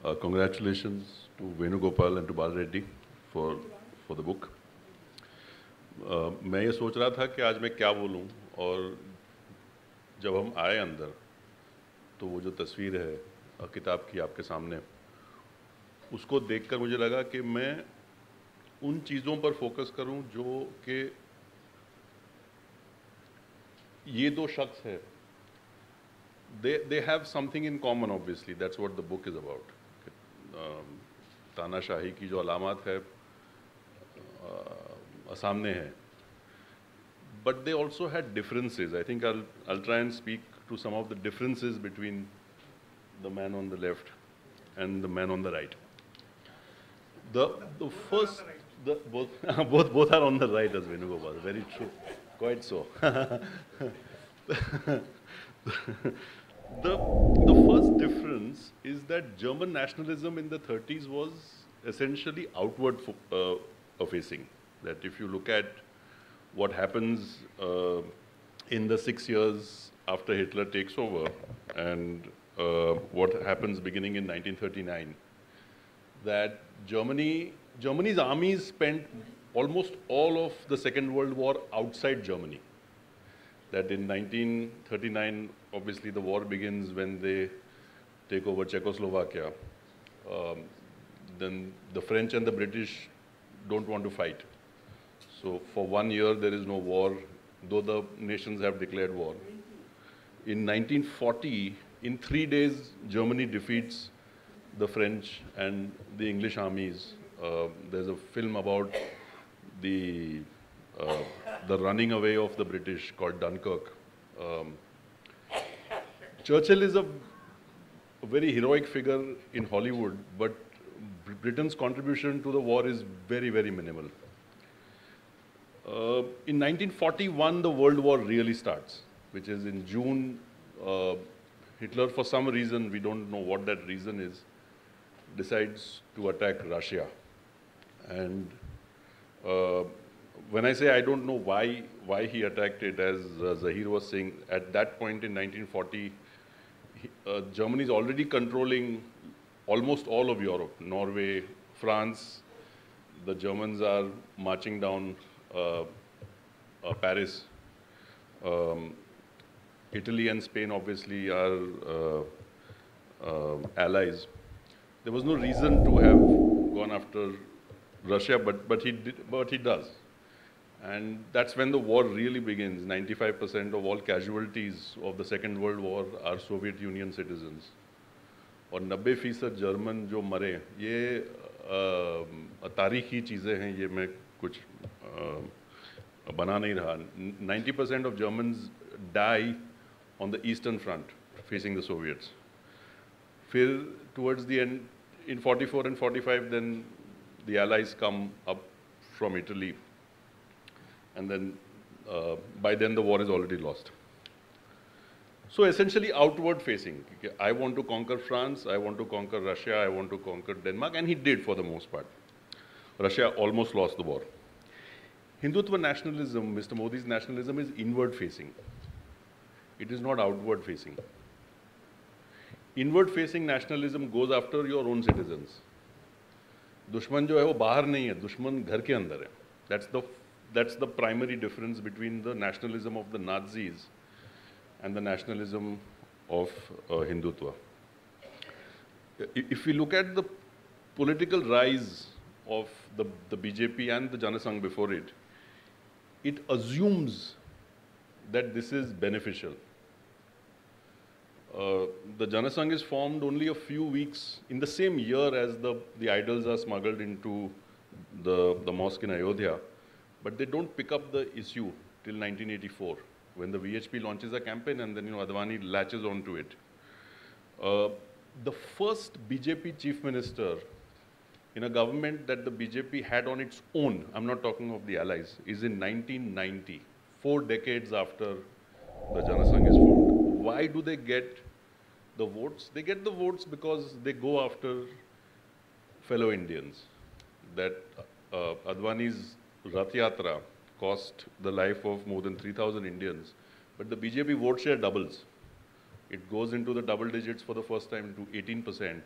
Congratulations to Venugopal and to Bal Reddy for the book. मैं ये सोच रहा था कि आज मैं क्या बोलूं और जब हम आए अंदर तो वो जो तस्वीर है किताब की आपके सामने उसको देखकर मुझे लगा कि मैं उन चीज़ों पर फोकस करूं जो कि ये दो शख्स है they have something in common obviously that's what the book is about. तानाशाही की जो अलामत है सामने है but they also had differences. I think I'll try and speak to some of the differences between the man on the left and the man on the right. The first both are on the right as Venugopal. Very true, quite so. The first difference is that German nationalism in the 30s was essentially outward facing. That if you look at what happens in the 6 years after Hitler takes over and what happens beginning in 1939, that Germany's armies spent almost all of the Second World War outside Germany. That in 1939, obviously the war begins when they take over Czechoslovakia. Then the French and the British don't want to fight. So for 1 year there is no war, though the nations have declared war. In 1940, in 3 days, Germany defeats the French and the English armies. There's a film about the running away of the British called Dunkirk. Churchill is a very heroic figure in Hollywood, but Britain's contribution to the war is very, very minimal. In 1941, the World War really starts, which is in June. Hitler, for some reason, we don't know what that reason is, decides to attack Russia. And when I say I don't know why he attacked it, as Zahir was saying, at that point in 1940, Germany is already controlling almost all of Europe, Norway, France. The Germans are marching down Paris. Italy and Spain obviously are allies. There was no reason to have gone after Russia, but he does. And that's when the war really begins. 95% of all casualties of the Second World War are Soviet Union citizens. और 90% German जो मरे, ये तारीखी चीज़ें हैं, ये मैं कुछ बना नहीं रहा. 90% of Germans die on the Eastern Front, facing the Soviets. फिर towards the end, in 44 and 45, then the Allies come up from Italy. And then, by then the war is already lost. So essentially outward facing. I want to conquer France, I want to conquer Russia, I want to conquer Denmark, and he did for the most part. Russia almost lost the war. Hindutva nationalism, Mr. Modi's nationalism, is inward facing. It is not outward facing. Inward facing nationalism goes after your own citizens. दुश्मन जो है वो बाहर नहीं है, दुश्मन घर के अंदर है. That's the primary difference between the nationalism of the Nazis and the nationalism of Hindutva. If we look at the political rise of the BJP and the Janasangh before it, it assumes that this is beneficial. The Janasangh is formed only a few weeks in the same year as the idols are smuggled into the mosque in Ayodhya. But they don't pick up the issue till 1984, when the VHP launches a campaign and then Advani latches onto it. The first BJP chief minister in a government that the BJP had on its own, I'm not talking of the allies, is in 1990, 4 decades after the Janasangh is formed. Why do they get the votes? They get the votes because they go after fellow Indians. That Advani's Rath Yatra cost the life of more than 3,000 Indians, but the BJP vote share doubles. It goes into the double digits for the first time to 18%,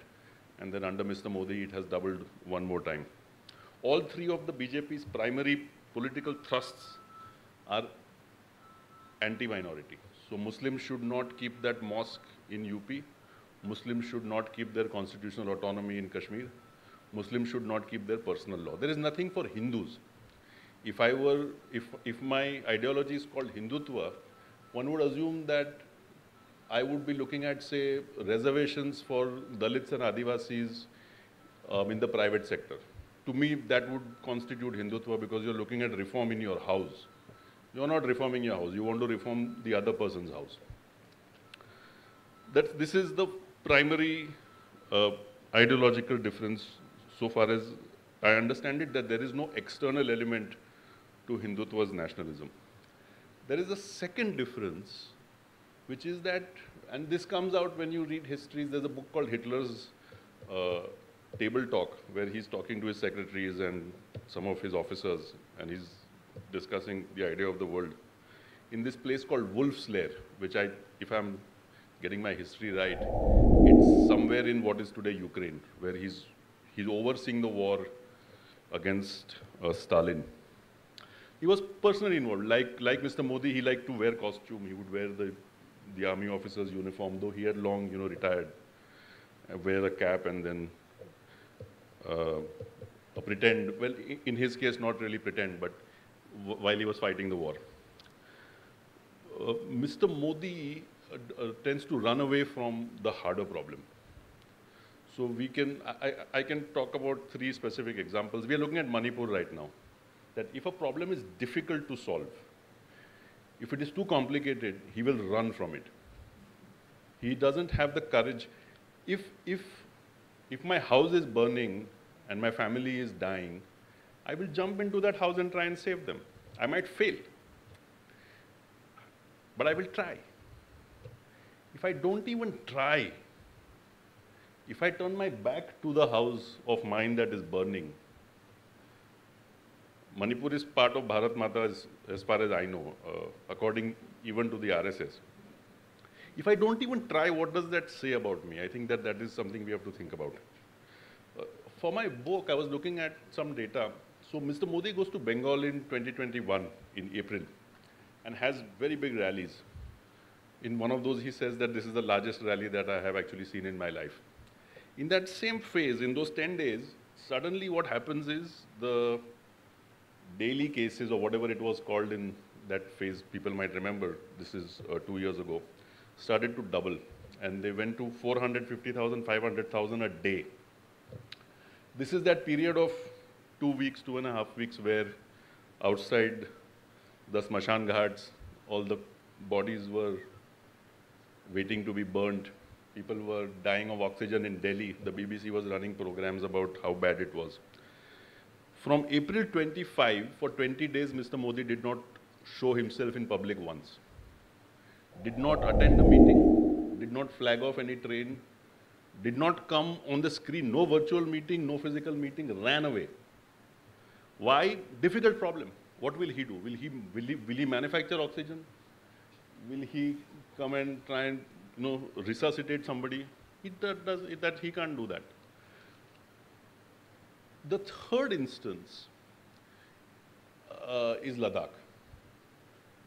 and then under Mr. Modi, it has doubled one more time. All three of the BJP's primary political thrusts are anti-minority. So Muslims should not keep that mosque in UP. Muslims should not keep their constitutional autonomy in Kashmir. Muslims should not keep their personal law. There is nothing for Hindus. If my ideology is called Hindutva, one would assume that I would be looking at, say, reservations for Dalits and Adivasis in the private sector. To me, that would constitute Hindutva because you're looking at reform in your house. You're not reforming your house. You want to reform the other person's house. This is the primary ideological difference so far as I understand it, that there is no external element to Hindutva's nationalism. There is a second difference, which is that, and this comes out when you read histories, there's a book called Hitler's Table Talk, where he's talking to his secretaries and some of his officers, and he's discussing the idea of the world. In this place called Wolf's Lair, which if I'm getting my history right, it's somewhere in what is today Ukraine, where he's overseeing the war against Stalin. He was personally involved. Like Mr. Modi, he liked to wear costume. He would wear the army officer's uniform, though he had long, retired. Wear a cap and then pretend, well, in his case, not really pretend, but while he was fighting the war. Mr. Modi tends to run away from the harder problem. So I can talk about three specific examples. We are looking at Manipur right now. That if a problem is difficult to solve, if it is too complicated, he will run from it. He doesn't have the courage. If my house is burning and my family is dying, I will jump into that house and try and save them. I might fail, but I will try. If I don't even try, if I turn my back to the house of mine that is burning, Manipur is part of Bharat Mata as far as I know, according even to the RSS. If I don't even try, what does that say about me? I think that is something we have to think about. For my book, I was looking at some data. So Mr. Modi goes to Bengal in 2021, in April, and has very big rallies. In one of those, he says that this is the largest rally that I have actually seen in my life. In that same phase, in those 10 days, suddenly what happens is the daily cases, or whatever it was called in that phase, people might remember, this is 2 years ago, started to double. And they went to 450,000, 500,000 a day. This is that period of 2 weeks, 2.5 weeks, where outside the Smashan Ghats, all the bodies were waiting to be burnt. People were dying of oxygen in Delhi. The BBC was running programs about how bad it was. From April 25, for 20 days, Mr. Modi did not show himself in public once. Did not attend a meeting, did not flag off any train, did not come on the screen, no virtual meeting, no physical meeting, ran away. Why? Difficult problem. What will he do? Will he manufacture oxygen? Will he come and try and resuscitate somebody? He can't do that. The third instance is Ladakh.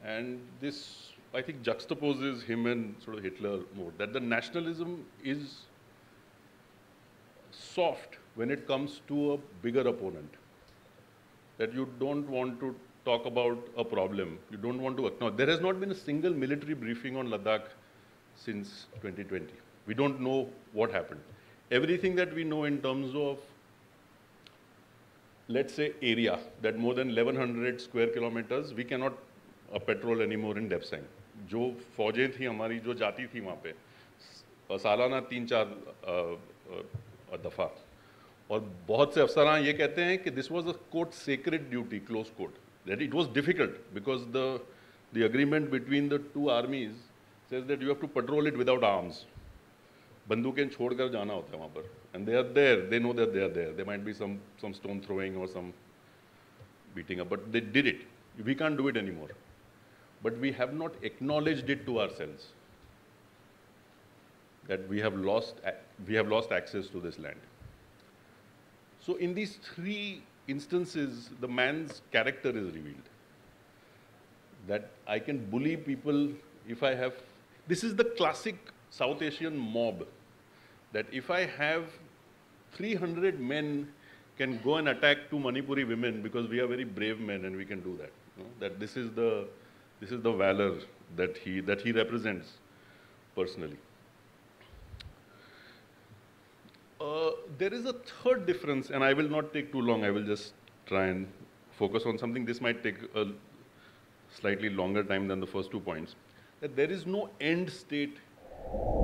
And this, I think, juxtaposes him and sort of Hitler mode, that the nationalism is soft when it comes to a bigger opponent. That you don't want to talk about a problem. You don't want to acknowledge. There has not been a single military briefing on Ladakh since 2020. We don't know what happened. Everything that we know in terms of, let's say, area, that more than 1100 square kilometers, we cannot patrol anymore in Depsang. जो फौजें थी हमारी जो जाती थी वहाँ पे सालाना 3-4 दफ़ा और बहुत से अफसरान ये कहते हैं कि this was a quote sacred duty, close quote, that it was difficult because the agreement between the two armies says that you have to patrol it without arms. बंदूकें छोड़कर जाना होता है वहाँ पर, and they are there, they know that they are there. There might be some stone throwing or some beating up, but they did it. We can't do it anymore. But we have not acknowledged it to ourselves. that we have lost access to this land. So in these three instances, the man's character is revealed. That I can bully people if I have... This is the classic South Asian mob, that if I have 300 men can go and attack two Manipuri women because we are very brave men and we can do that. You know? That this is the valor that he represents personally. There is a third difference, and I will not take too long. I will just try and focus on something. This might take a slightly longer time than the first 2 points. That there is no end state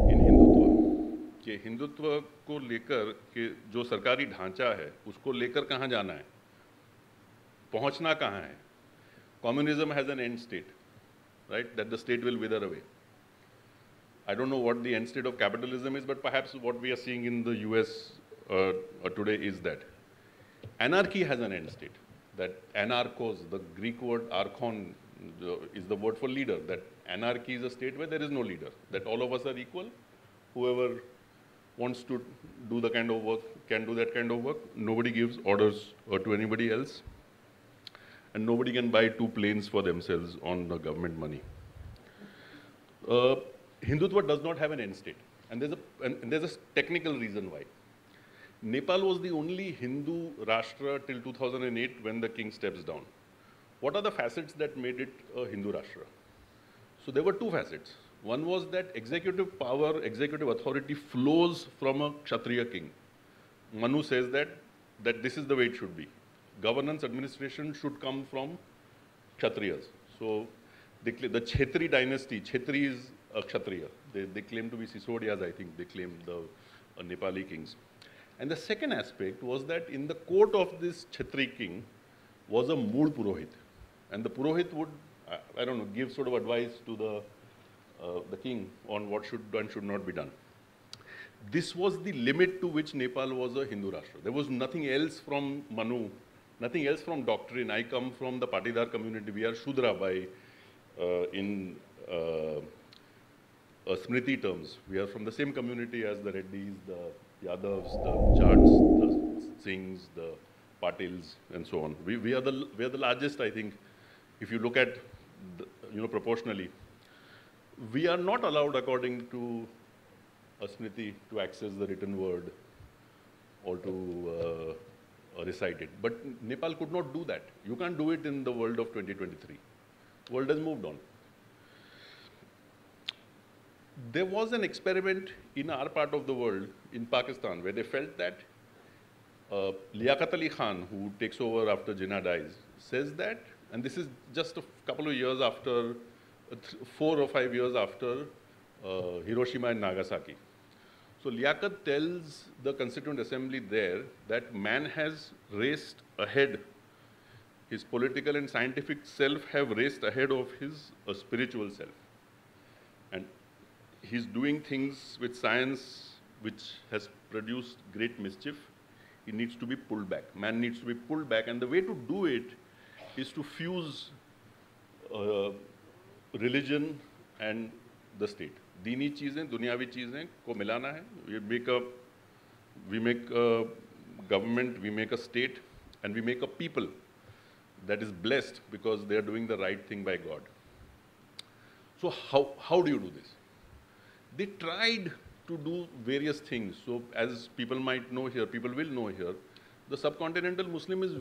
in Hindutva. कि हिंदुत्व को लेकर कि जो सरकारी ढांचा है, उसको लेकर कहाँ जाना है, पहुँचना कहाँ है. Communism has an end state, right? That the state will wither away. I don't know what the end state of capitalism is, but perhaps what we are seeing in the US today is that. Anarchy has an end state. That anarchos, the Greek word archon, is the word for leader. That anarchy is a state where there is no leader. That all of us are equal. Whoever wants to do the kind of work can do that kind of work. Nobody gives orders to anybody else. And nobody can buy 2 planes for themselves on the government money. Hindutva does not have an end state. And there's a technical reason why. Nepal was the only Hindu Rashtra till 2008 when the king steps down. What are the facets that made it a Hindu Rashtra? So there were 2 facets. One was that executive power, executive authority flows from a Kshatriya king. Manu says that this is the way it should be. Governance, administration should come from Kshatriyas. So the Kshetri dynasty, Kshetri is a Kshatriya. They claim to be Sisodiyas, I think. They claim the Nepali kings. And the second aspect was that in the court of this Kshetri king was a Mool Purohit. And the Purohit would, I don't know, give sort of advice to the king on what should and should not be done. This was the limit to which Nepal was a Hindu Rashtra. There was nothing else from Manu, nothing else from doctrine. I come from the Patidar community. We are Shudra by, in Smriti terms. We are from the same community as the Reddis, the Yadavs, the Jats, the Singhs, the Patels, and so on. We are the largest, I think, if you look at, proportionally. We are not allowed, according to Smriti, to access the written word or to recite it. But Nepal could not do that. You can't do it in the world of 2023. The world has moved on. There was an experiment in our part of the world, in Pakistan, where they felt that Liaquat Ali Khan, who takes over after Jinnah dies, says that, and this is just a couple of years after, 4 or 5 years after Hiroshima and Nagasaki. So Liaquat tells the Constituent Assembly there that man has raced ahead. His political and scientific self have raced ahead of his spiritual self. And he's doing things with science which has produced great mischief. He needs to be pulled back. Man needs to be pulled back. And the way to do it is to fuse religion and the state. Dini cheezein, dunyavi cheezein ko milana hai. We make a government, we make a state, and we make a people that is blessed because they are doing the right thing by God. So how do you do this? They tried to do various things. So as people might know here, people will know here, the subcontinental Muslim is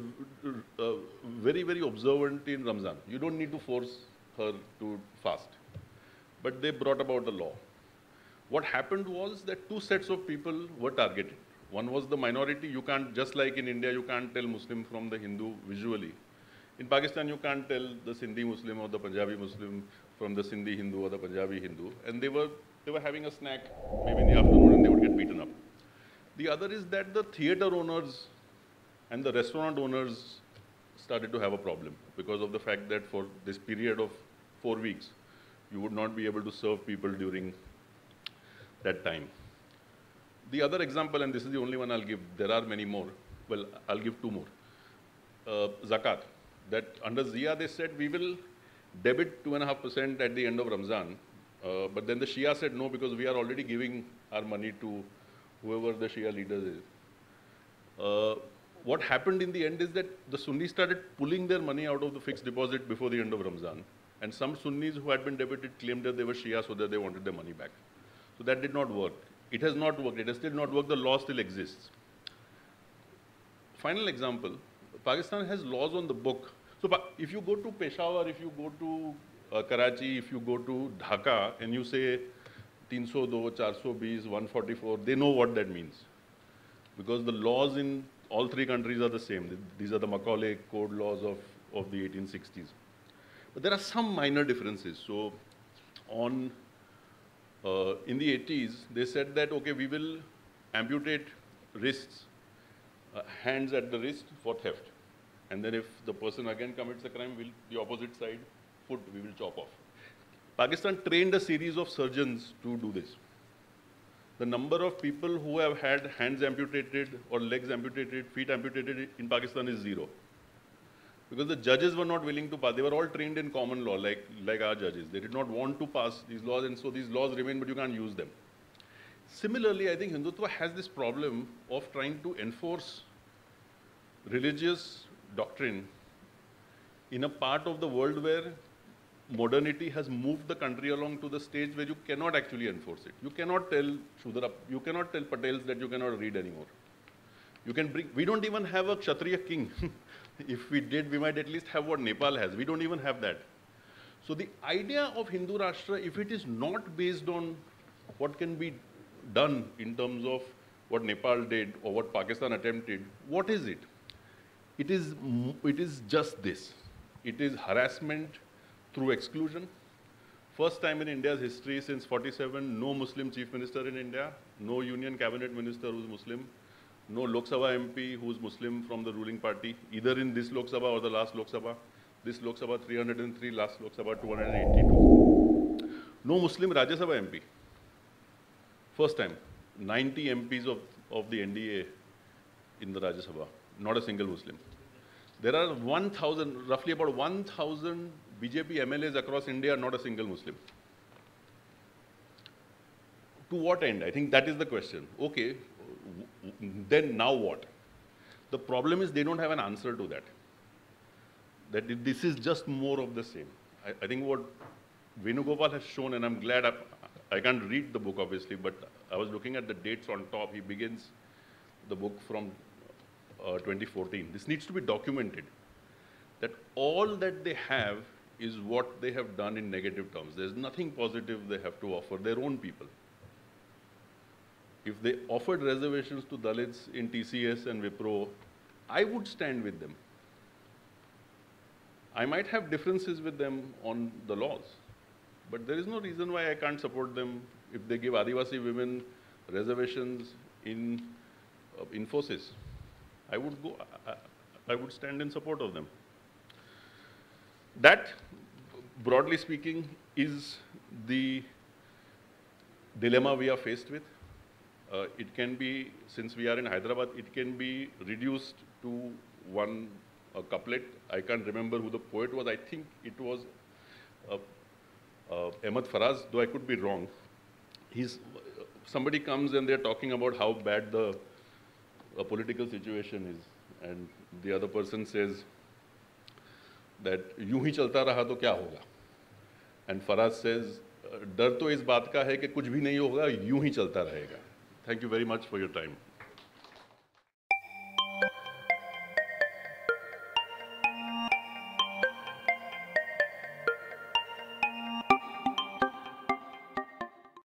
very, very observant in Ramzan. You don't need to force her to fast. But they brought about a law. What happened was that 2 sets of people were targeted. One was the minority. You can't, just like in India, you can't tell Muslim from the Hindu visually. In Pakistan, you can't tell the Sindhi Muslim or the Punjabi Muslim from the Sindhi Hindu or the Punjabi Hindu. And they were having a snack maybe in the afternoon and they would get beaten up. The other is that the theater owners and the restaurant owners started to have a problem because of the fact that for this period of 4 weeks, you would not be able to serve people during that time. The other example, and this is the only one I'll give, there are many more. Well, I'll give 2 more. Zakat. That under Zia, they said we will debit 2.5% at the end of Ramzan But then the Shia said no, because we are already giving our money to whoever the Shia leaders is. What happened in the end is that the Sunnis started pulling their money out of the fixed deposit before the end of Ramzan. And some Sunnis who had been debited claimed that they were Shia, so that they wanted their money back. So that did not work. It has not worked. It has still not worked. The law still exists. Final example, Pakistan has laws on the book. So if you go to Peshawar, if you go to Karachi, if you go to Dhaka, and you say 302, 420, 144, they know what that means. Because the laws in all three countries are the same. These are the Macaulay Code laws of the 1860s. But there are some minor differences. So in the 80s, they said that, okay, we will amputate wrists, hands at the wrist for theft. And then if the person again commits a crime, the opposite side, foot, we will chop off. Pakistan trained a series of surgeons to do this. The number of people who have had hands amputated or legs amputated, feet amputated in Pakistan is 0. Because the judges were not willing to pass. They were all trained in common law, like our judges. They did not want to pass these laws, and so these laws remain, but you can't use them. Similarly, I think Hindutva has this problem of trying to enforce religious doctrine in a part of the world where modernity has moved the country along to the stage where you cannot actually enforce it. You cannot tell Shudra, you cannot tell Patels that you cannot read anymore. You can bring, we don't even have a Kshatriya king. If we did, we might at least have what Nepal has. We don't even have that. So the idea of Hindu Rashtra, if it is not based on what can be done in terms of what Nepal did or what Pakistan attempted, what is it? It is just this. It is harassment through exclusion. First time in India's history since 47, no Muslim chief minister in India, no union cabinet minister who's Muslim, no Lok Sabha MP who's Muslim from the ruling party, either in this Lok Sabha or the last Lok Sabha. This Lok Sabha 303, last Lok Sabha 282. No Muslim Rajya Sabha MP. First time, 90 MPs of the NDA in the Rajya Sabha, not a single Muslim. There are 1,000, roughly about 1,000 BJP MLAs across India, not a single Muslim. To what end? I think that is the question. Okay, then now what? The problem is they don't have an answer to that. That this is just more of the same. I think what Venugopal has shown, and I'm glad I can't read the book obviously, but I was looking at the dates on top. He begins the book from 2014. This needs to be documented. That all that they have is what they have done in negative terms. There's nothing positive they have to offer their own people. If they offered reservations to Dalits in TCS and Wipro, I would stand with them. I might have differences with them on the laws, but there is no reason why I can't support them if they give Adivasi women reservations in Infosys. I would stand in support of them. That, broadly speaking, is the dilemma we are faced with. It can be, since we are in Hyderabad, it can be reduced to one couplet. I can't remember who the poet was. I think it was Ahmad Faraz, though I could be wrong. Somebody comes and they're talking about how bad the political situation is, and the other person says that यूं ही चलता रहा तो क्या होगा? And Faraz says, डर तो इस बात का है कि कुछ भी नहीं होगा, यूं ही चलता रहेगा. Thank you very much for your time.